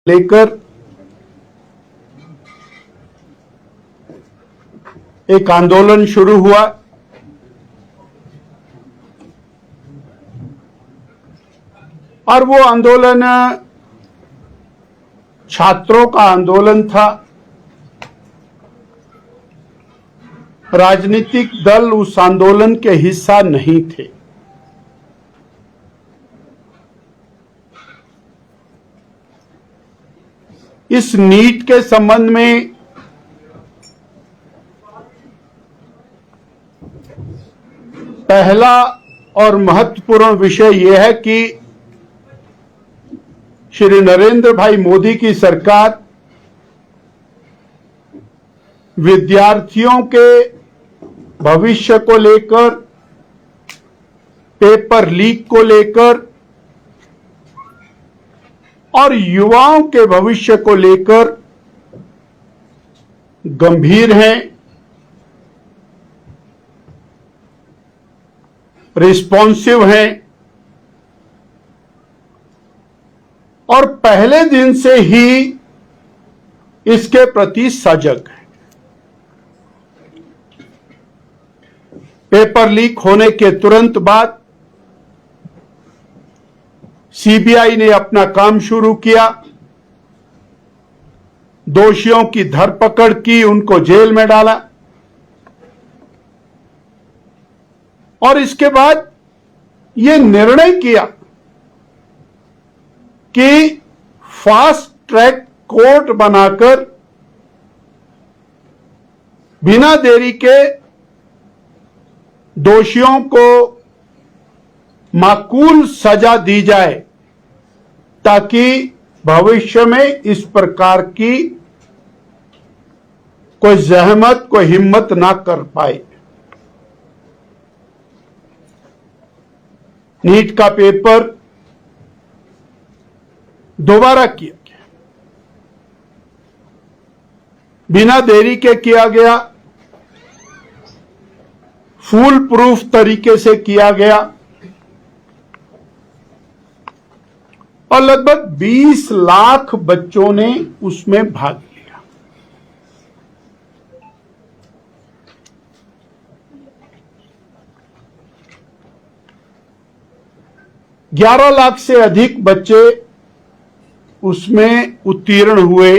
लेकर एक आंदोलन शुरू हुआ। और वो आंदोलन छात्रों का आंदोलन था। राजनीतिक दल उस आंदोलन के हिस्सा नहीं थे। इस नीट के संबंध में पहला और महत्वपूर्ण विषय यह है कि श्री नरेंद्र भाई मोदी की सरकार विद्यार्थियों के भविष्य को लेकर, पेपर लीक को लेकर और युवाओं के भविष्य को लेकर गंभीर हैं, रिस्पॉन्सिव हैं और पहले दिन से ही इसके प्रति सजग हैं। पेपर लीक होने के तुरंत बाद सीबीआई ने अपना काम शुरू किया, दोषियों की धरपकड़ की, उनको जेल में डाला और इसके बाद यह निर्णय किया कि फास्ट ट्रैक कोर्ट बनाकर बिना देरी के दोषियों को माकूल सजा दी जाए ताकि भविष्य में इस प्रकार की कोई जहमत, कोई हिम्मत ना कर पाए। नीट का पेपर दोबारा किया गया, बिना देरी के किया गया, फुल प्रूफ तरीके से किया गया और लगभग 20 लाख बच्चों ने उसमें भाग लिया। ग्यारह लाख से अधिक बच्चे उसमें उत्तीर्ण हुए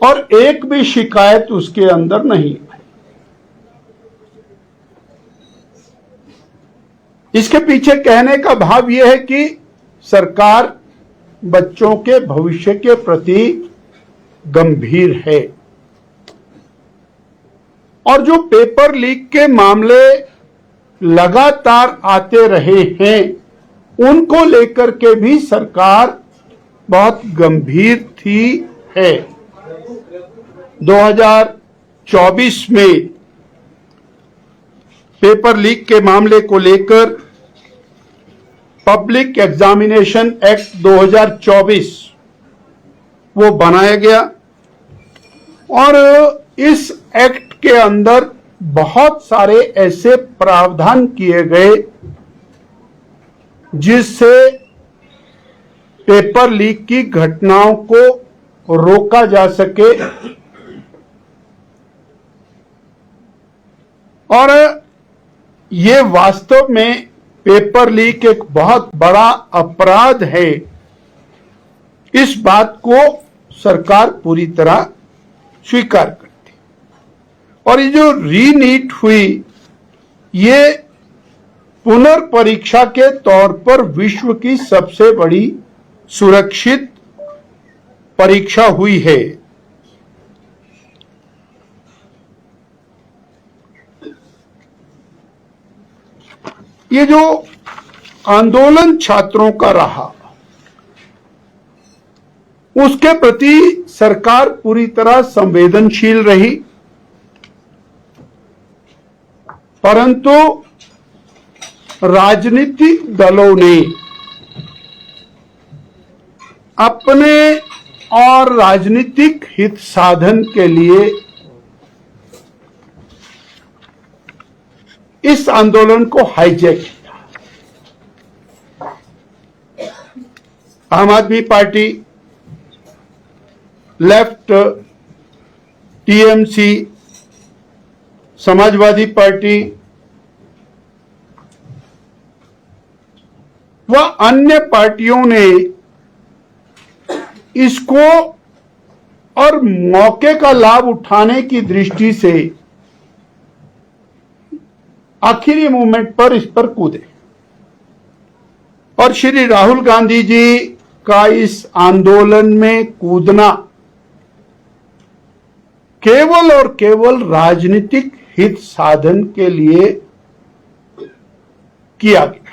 और एक भी शिकायत उसके अंदर नहीं आई। इसके पीछे कहने का भाव यह है कि सरकार बच्चों के भविष्य के प्रति गंभीर है और जो पेपर लीक के मामले लगातार आते रहे हैं उनको लेकर के भी सरकार बहुत गंभीर थी है। 2024 में पेपर लीक के मामले को लेकर पब्लिक एग्जामिनेशन एक्ट 2024 वो बनाया गया और इस एक्ट के अंदर बहुत सारे ऐसे प्रावधान किए गए जिससे पेपर लीक की घटनाओं को रोका जा सके और ये वास्तव में पेपर लीक एक बहुत बड़ा अपराध है, इस बात को सरकार पूरी तरह स्वीकार करती। और ये जो रीनीट हुई ये पुनर्परीक्षा के तौर पर विश्व की सबसे बड़ी सुरक्षित परीक्षा हुई है। ये जो आंदोलन छात्रों का रहा उसके प्रति सरकार पूरी तरह संवेदनशील रही, परंतु राजनीतिक दलों ने अपने और राजनीतिक हित साधन के लिए इस आंदोलन को हाईजैक किया आम आदमी party, left, TMC, Samajwadi party व अन्य पार्टियों ने इसको और मौके का लाभ उठाने की दृष्टि से आखिरी मोमेंट पर इस पर कूदे और श्री राहुल गांधी जी का इस आंदोलन में कूदना केवल और केवल राजनीतिक हित साधन के लिए किया गया।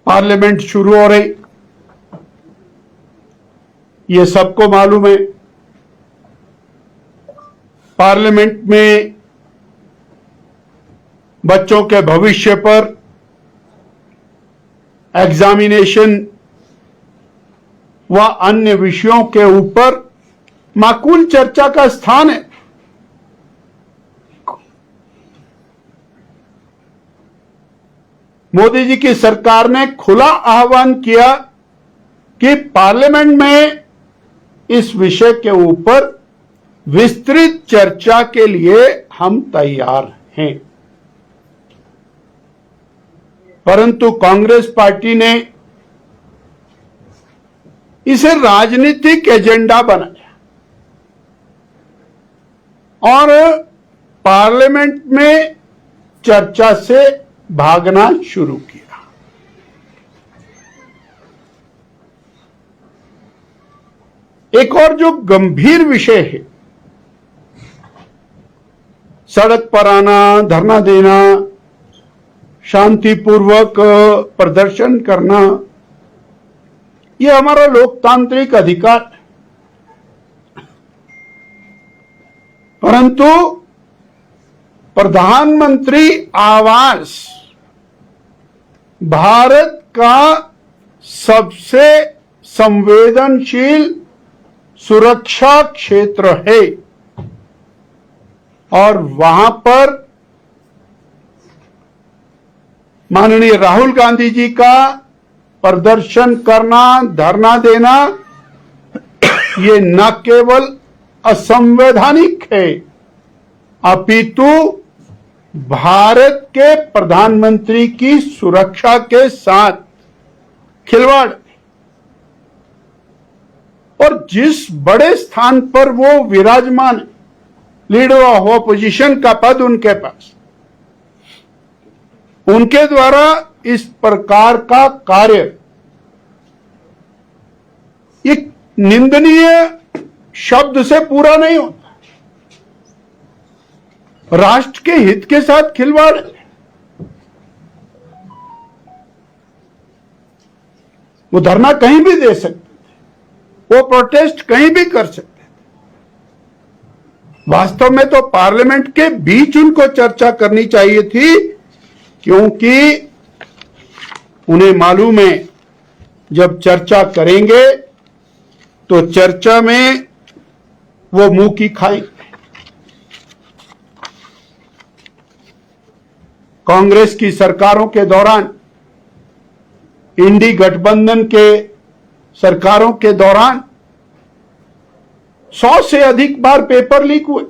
पार्लियामेंट शुरू हो रही, ये सबको मालूम है। पार्लियामेंट में बच्चों के भविष्य पर एग्जामिनेशन व अन्य विषयों के ऊपर माकूल चर्चा का स्थान है। मोदी जी की सरकार ने खुला आह्वान किया कि पार्लियामेंट में इस विषय के ऊपर विस्तृत चर्चा के लिए हम तैयार हैं, परंतु कांग्रेस पार्टी ने इसे राजनीतिक एजेंडा बनाया और पार्लियामेंट में चर्चा से भागना शुरू किया। एक और जो गंभीर विषय है, सड़क पर आना, धरना देना, शांतिपूर्वक प्रदर्शन करना, यह हमारा लोकतांत्रिक अधिकार है, परंतु प्रधानमंत्री आवास भारत का सबसे संवेदनशील सुरक्षा क्षेत्र है और वहां पर माननीय राहुल गांधी जी का प्रदर्शन करना, धरना देना, ये न केवल असंवैधानिक है अपितु भारत के प्रधानमंत्री की सुरक्षा के साथ खिलवाड़। और जिस बड़े स्थान पर वो विराजमान, लीडर ऑफ ऑपोजिशन का पद उनके पास, उनके द्वारा इस प्रकार का कार्य एक निंदनीय शब्द से पूरा नहीं होता। राष्ट्र के हित के साथ खिलवाड़ है। वो धरना कहीं भी दे सकते थे, वो प्रोटेस्ट कहीं भी कर सकते थे। वास्तव में तो पार्लियामेंट के बीच उनको चर्चा करनी चाहिए थी, क्योंकि उन्हें मालूम है जब चर्चा करेंगे तो चर्चा में वो मुंह की खाएंगे। कांग्रेस की सरकारों के दौरान, इंडी गठबंधन के सरकारों के दौरान 100 से अधिक बार पेपर लीक हुए।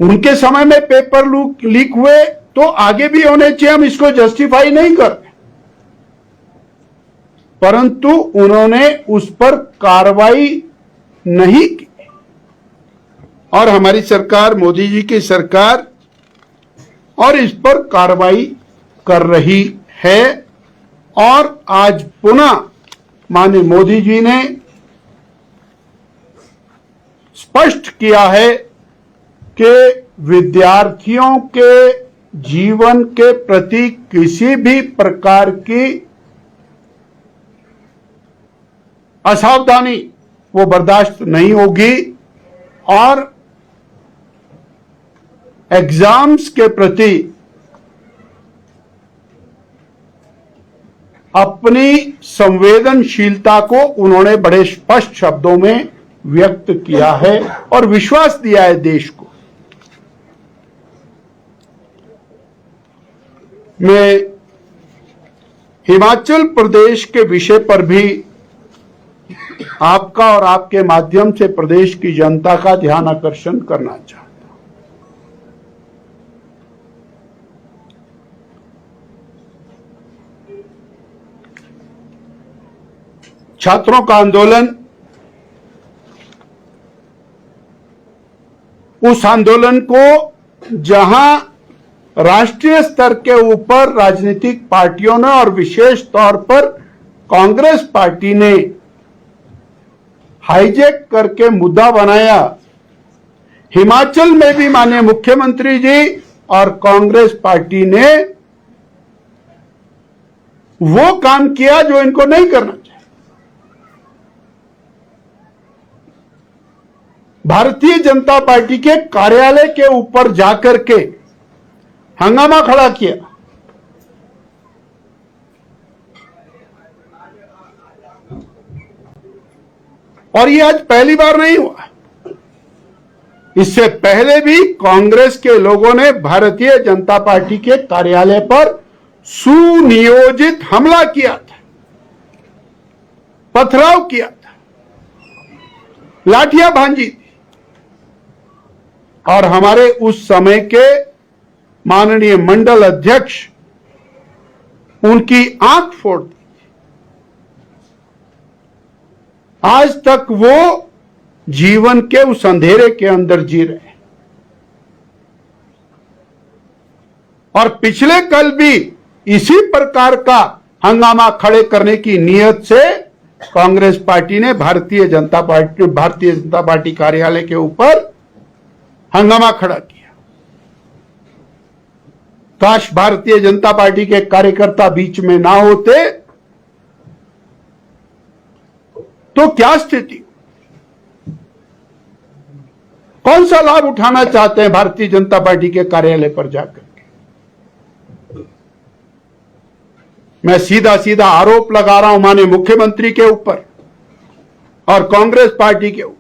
उनके समय में पेपर लीक हुए तो आगे भी होने चाहिए, हम इसको जस्टिफाई नहीं करते, परंतु उन्होंने उस पर कार्रवाई नहीं की। और हमारी सरकार, मोदी जी की सरकार, और इस पर कार्रवाई कर रही है। और आज पुनः माननीय मोदी जी ने स्पष्ट किया है कि विद्यार्थियों के जीवन के प्रति किसी भी प्रकार की असावधानी वो बर्दाश्त नहीं होगी और एग्जाम्स के प्रति अपनी संवेदनशीलता को उन्होंने बड़े स्पष्ट शब्दों में व्यक्त किया है और विश्वास दिया है देश को। मैं हिमाचल प्रदेश के विषय पर भी आपका और आपके माध्यम से प्रदेश की जनता का ध्यान आकर्षण करना चाहता हूं। छात्रों का आंदोलन, उस आंदोलन को जहां राष्ट्रीय स्तर के ऊपर राजनीतिक पार्टियों ने और विशेष तौर पर कांग्रेस पार्टी ने हाईजैक करके मुद्दा बनाया, हिमाचल में भी माननीय मुख्यमंत्री जी और कांग्रेस पार्टी ने वो काम किया जो इनको नहीं करना चाहिए। भारतीय जनता पार्टी के कार्यालय के ऊपर जाकर के हंगामा खड़ा किया। और ये आज पहली बार नहीं हुआ, इससे पहले भी कांग्रेस के लोगों ने भारतीय जनता पार्टी के कार्यालय पर सुनियोजित हमला किया था, पथराव किया था, लाठियां भांजी थी और हमारे उस समय के माननीय मंडल अध्यक्ष उनकी आंख फोड़ दी। आज तक वो जीवन के उस अंधेरे के अंदर जी रहे हैं। और पिछले कल भी इसी प्रकार का हंगामा खड़े करने की नीयत से कांग्रेस पार्टी ने भारतीय जनता पार्टी कार्यालय के ऊपर हंगामा खड़ा किया। काश भारतीय जनता पार्टी के कार्यकर्ता बीच में ना होते तो क्या स्थिति, कौन सा लाभ उठाना चाहते हैं भारतीय जनता पार्टी के कार्यालय पर जाकर के। मैं सीधा सीधा आरोप लगा रहा हूं माननीय मुख्यमंत्री के ऊपर और कांग्रेस पार्टी के ऊपर।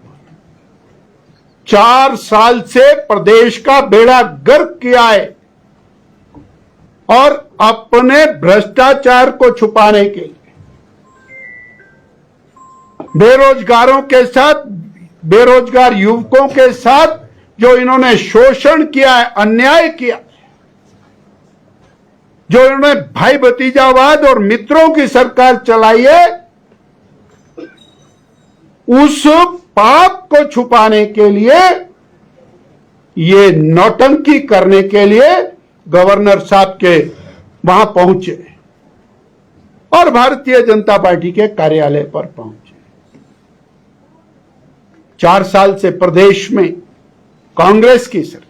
4 साल से प्रदेश का बेड़ा गर्क किया है और अपने भ्रष्टाचार को छुपाने के लिए बेरोजगारों के साथ, बेरोजगार युवकों के साथ जो इन्होंने शोषण किया है, अन्याय किया, जो इन्होंने भाई भतीजावाद और मित्रों की सरकार चलाई है, उस पाप को छुपाने के लिए, ये नौटंकी करने के लिए गवर्नर साहब के वहां पहुंचे और भारतीय जनता पार्टी के कार्यालय पर पहुंचे। 4 साल से प्रदेश में कांग्रेस की सरकार,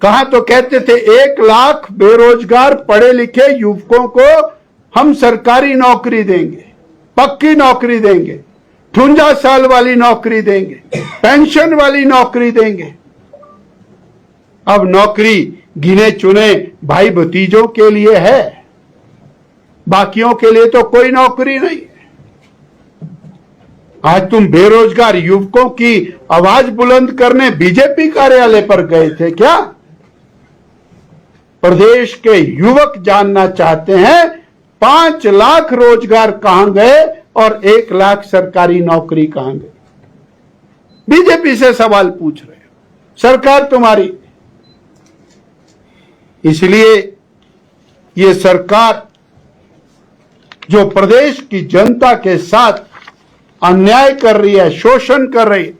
कहा तो कहते थे 1 लाख बेरोजगार पढ़े लिखे युवकों को हम सरकारी नौकरी देंगे, पक्की नौकरी देंगे, 58 साल वाली नौकरी देंगे, पेंशन वाली नौकरी देंगे। अब नौकरी गिने चुने भाई भतीजों के लिए है, बाकियों के लिए तो कोई नौकरी नहीं है। आज तुम बेरोजगार युवकों की आवाज बुलंद करने बीजेपी कार्यालय पर गए थे क्या? प्रदेश के युवक जानना चाहते हैं 5 लाख रोजगार कहां गए और 1 लाख सरकारी नौकरी कहां गई। बीजेपी से सवाल पूछ रहे हो, सरकार तुम्हारी। इसलिए ये सरकार जो प्रदेश की जनता के साथ अन्याय कर रही है, शोषण कर रही है,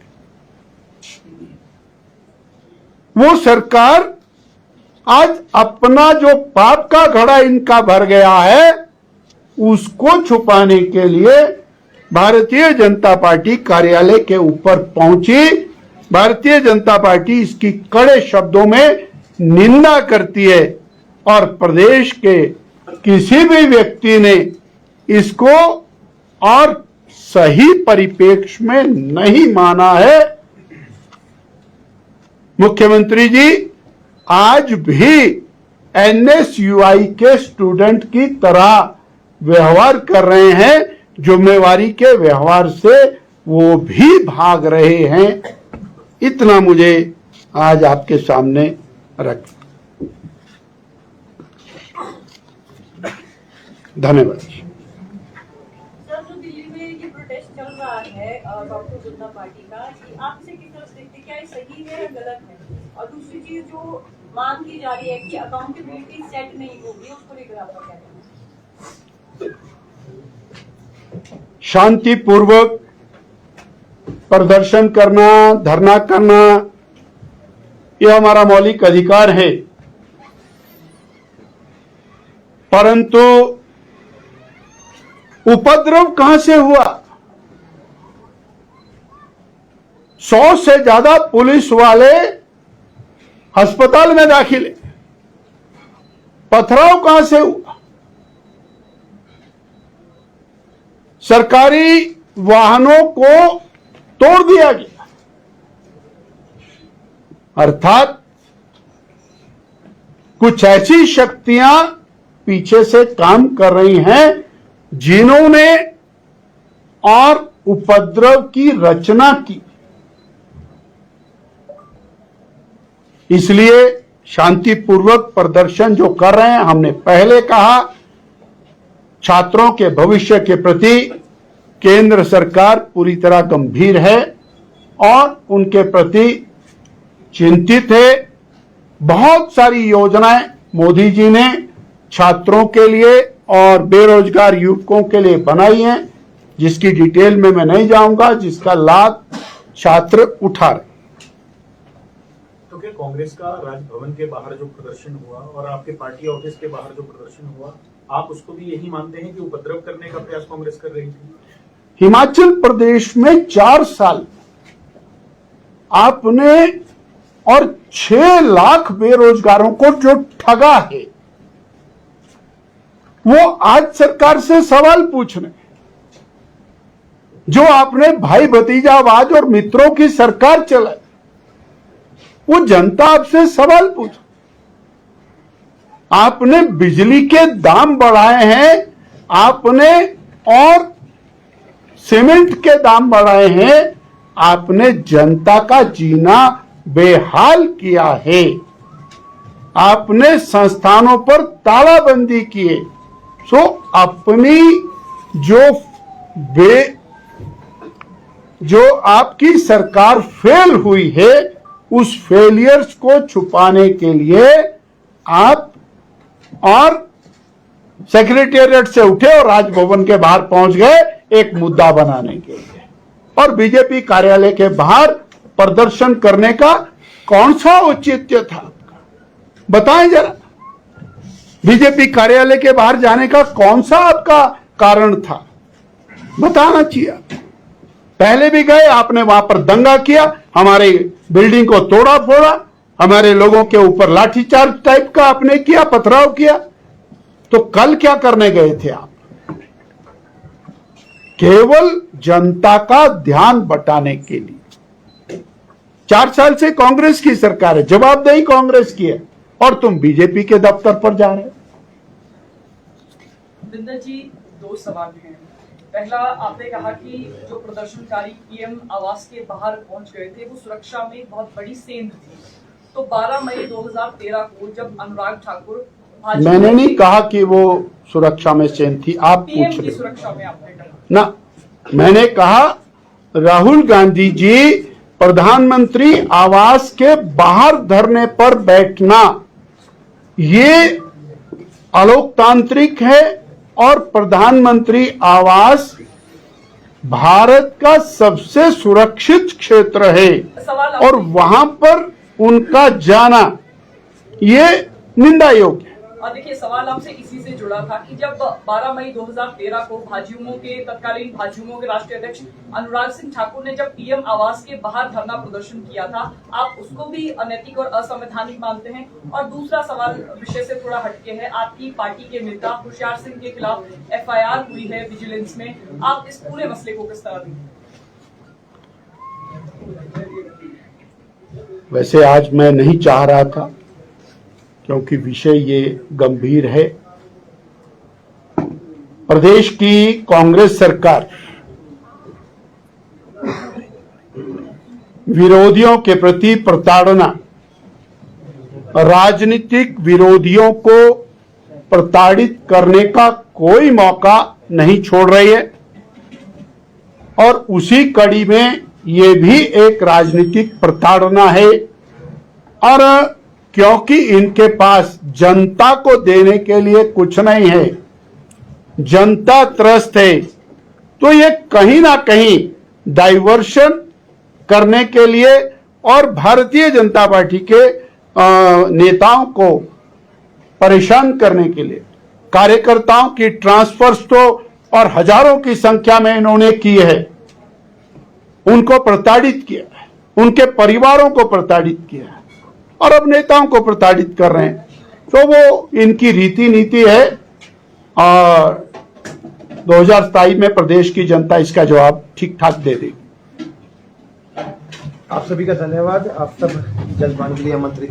वो सरकार आज अपना जो पाप का घड़ा इनका भर गया है उसको छुपाने के लिए भारतीय जनता पार्टी कार्यालय के ऊपर पहुंची। भारतीय जनता पार्टी इसकी कड़े शब्दों में निंदा करती है और प्रदेश के किसी भी व्यक्ति ने इसको और सही परिप्रेक्ष्य में नहीं माना है। मुख्यमंत्री जी आज भी NSUI के स्टूडेंट की तरह व्यवहार कर रहे हैं, जिम्मेवारी के व्यवहार से वो भी भाग रहे हैं। इतना मुझे आज आपके सामने रख। धन्यवाद। सर, जो दिल्ली में ये प्रोटेस्ट चल रहा है डॉक्टर जनता पार्टी का, आप इसे किस तरह से देखते हैं? क्या ये सही है या गलत है? और दूसरी चीज जो मांग की जा रही है कि अकाउंटेबिलिटी सेट नहीं होगी, उसको लेकर आपका क्या कहना है? शांतिपूर्वक प्रदर्शन करना, धरना करना, यह हमारा मौलिक अधिकार है, परंतु उपद्रव कहां से हुआ? 100 से ज्यादा पुलिस वाले अस्पताल में दाखिल है। पथराव कहां से हुआ? सरकारी वाहनों को तोड़ दिया गया। अर्थात कुछ ऐसी शक्तियां पीछे से काम कर रही हैं जिन्होंने और उपद्रव की रचना की। इसलिए शांतिपूर्वक प्रदर्शन जो कर रहे हैं, हमने पहले कहा, छात्रों के भविष्य के प्रति केंद्र सरकार पूरी तरह गंभीर है और उनके प्रति चिंतित है। बहुत सारी योजनाएं मोदी जी ने छात्रों के लिए और बेरोजगार युवकों के लिए बनाई हैं, जिसकी डिटेल में मैं नहीं जाऊंगा, जिसका लाभ छात्र उठा रहे। तो क्या कांग्रेस का राजभवन के बाहर जो प्रदर्शन हुआ और आपके पार्टी ऑफिस के बाहर जो प्रदर्शन हुआ, आप उसको भी यही मानते हैं कि उपद्रव करने का प्रयास कांग्रेस कर रही थी? हिमाचल प्रदेश में 4 साल आपने और 6 लाख बेरोजगारों को जो ठगा है, वो आज सरकार से सवाल पूछ रहे। जो आपने भाई भतीजावाद और मित्रों की सरकार चलाई, वो जनता आपसे सवाल पूछ। आपने बिजली के दाम बढ़ाए हैं, आपने और सीमेंट के दाम बढ़ाए हैं, आपने जनता का जीना बेहाल किया है। आपने संस्थानों पर तालाबंदी किए। सो अपनी जो आपकी सरकार फेल हुई है, उस फेलियर्स को छुपाने के लिए आप और सेक्रेटेरिएट से उठे और राजभवन के बाहर पहुंच गए एक मुद्दा बनाने के लिए। और बीजेपी कार्यालय के बाहर प्रदर्शन करने का कौन सा औचित्य था आपका? बताएं जरा। बीजेपी कार्यालय के बाहर जाने का कौन सा आपका कारण था? बताना चाहिए। पहले भी गए, आपने वहां पर दंगा किया, हमारे बिल्डिंग को तोड़ा फोड़ा, हमारे लोगों के ऊपर लाठीचार्ज टाइप का आपने किया, पथराव किया। तो कल क्या करने गए थे आप? केवल जनता का ध्यान बटाने के लिए। 4 साल से कांग्रेस की सरकार है, जवाबदेही कांग्रेस की है, और तुम बीजेपी के दफ्तर पर जा रहे हो। बिंदल जी, 2 सवाल हैं। पहला, आपने कहा कि जो प्रदर्शनकारी पीएम आवास के बाहर पहुंच गए थे, वो सुरक्षा में बहुत बड़ी सेंध थी। तो 12 मई 2013 को जब अनुराग ठाकुर, मैंने नहीं कहा कि वो सुरक्षा में सेंध थी, आप पूछ रहे सुरक्षा में आपने कहा ना। मैंने कहा राहुल गांधी जी प्रधानमंत्री आवास के बाहर धरने पर बैठना ये अलोकतांत्रिक है, और प्रधानमंत्री आवास भारत का सबसे सुरक्षित क्षेत्र है, और वहां पर उनका जाना ये निंदा योग्य है। और देखिए, सवाल आपसे इसी से जुड़ा था कि जब 12 मई 2013 को तत्कालीन भाजयुमो के राष्ट्रीय अध्यक्ष अनुराग सिंह ठाकुर ने जब पीएम आवास के बाहर धरना प्रदर्शन किया था, आप उसको भी अनैतिक और असंवैधानिक मानते हैं? और दूसरा सवाल विषय से थोड़ा हटके है, आपकी पार्टी के नेता होशियार सिंह के खिलाफ FIR हुई है विजिलेंस में, आप इस पूरे मसले को किस तरह देखते हैं? वैसे आज मैं नहीं चाह रहा था क्योंकि विषय ये गंभीर है। प्रदेश की कांग्रेस सरकार विरोधियों के प्रति प्रताड़ना, राजनीतिक विरोधियों को प्रताड़ित करने का कोई मौका नहीं छोड़ रही है और उसी कड़ी में ये भी एक राजनीतिक प्रताड़ना है। और क्योंकि इनके पास जनता को देने के लिए कुछ नहीं है, जनता त्रस्त है, तो ये कहीं ना कहीं डाइवर्शन करने के लिए और भारतीय जनता पार्टी के नेताओं को परेशान करने के लिए कार्यकर्ताओं की ट्रांसफर्स तो और हजारों की संख्या में इन्होंने की है, उनको प्रताड़ित किया है, उनके परिवारों को प्रताड़ित किया है और अब नेताओं को प्रताड़ित कर रहे हैं। तो वो इनकी रीति नीति है और 2027 में प्रदेश की जनता इसका जवाब ठीक ठाक दे देगी। आप सभी का धन्यवाद। आप सब जलपान के लिए आमंत्रित।